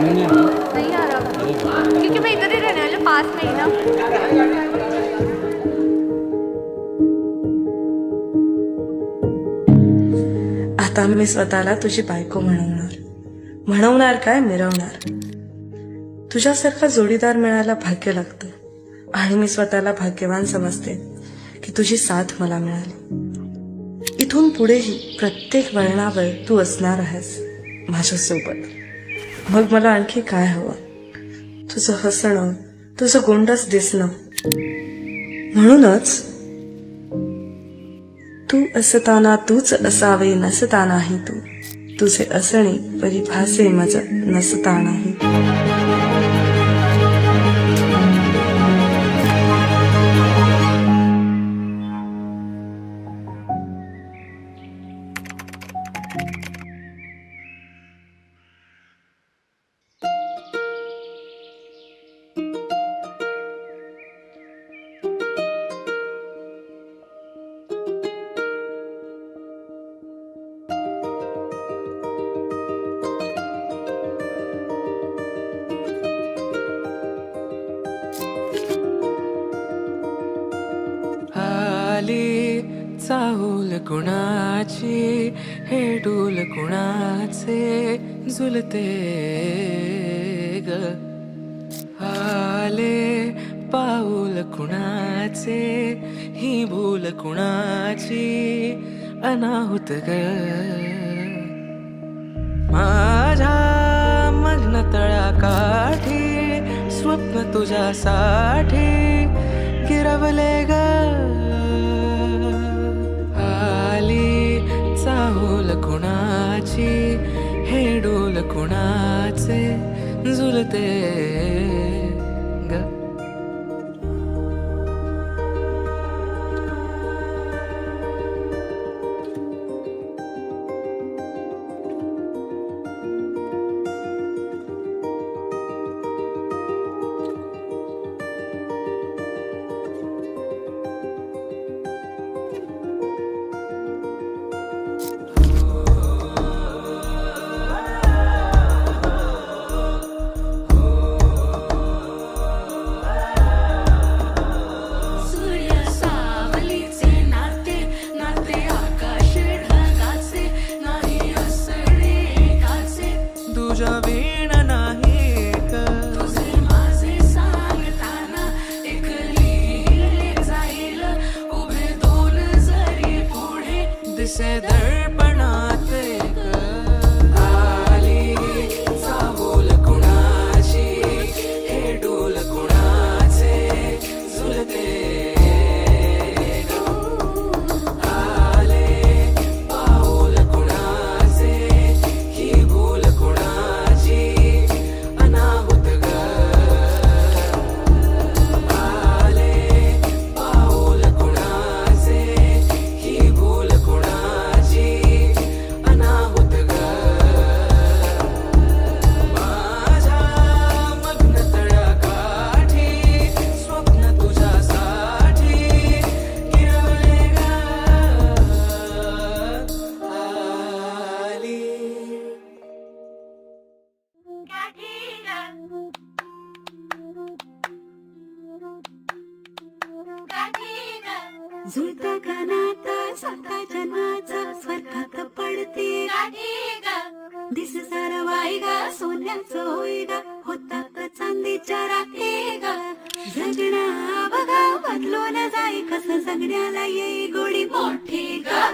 नहीं आ रहा क्योंकि मैं इधर ही रहने वाली हूँ, पास में ही ना। आता मी स्वतःला तुझी बायको म्हणवणार काय, मिरवणार. तुझ्यासारखा जोडीदार मिळायला भाग्य लागतं आणि मी स्वतःला भाग्यवान समजते की तुझी साथ मला मिळाली. इथून पुढेही प्रत्येक वळणावर तू असणार आहेस माझ्यासोबत. मग मला आणखी काय हवं? तुझं हसणं, तुझं गोंडस दिसणं. म्हणूनच तू असताना तूच असावे, नसतानाही तू. तुझे असणे परिभासे मज नसतानाही. चाहूल कुणाची, हे डोल कुणाचे झुलते ग. आले पाऊल कुणाचे, ही भूल कुणाची अनाहुत ग. माझ्या मग्न तळाकाठी स्वप्न तुझ्यासाठी गिरवले ग. चाहूल कुणाची, हे डोल कुणाचे झुलते ग. जुळता गानाता साता जन्माचा स्वर्गात पडते दिस सरवाई गा सोन्याचं होई गा होतात चांदीच्या राखे गा. जगणा बघा बदलून जाई कसं जगण्याला येई गोडी मोठी गा.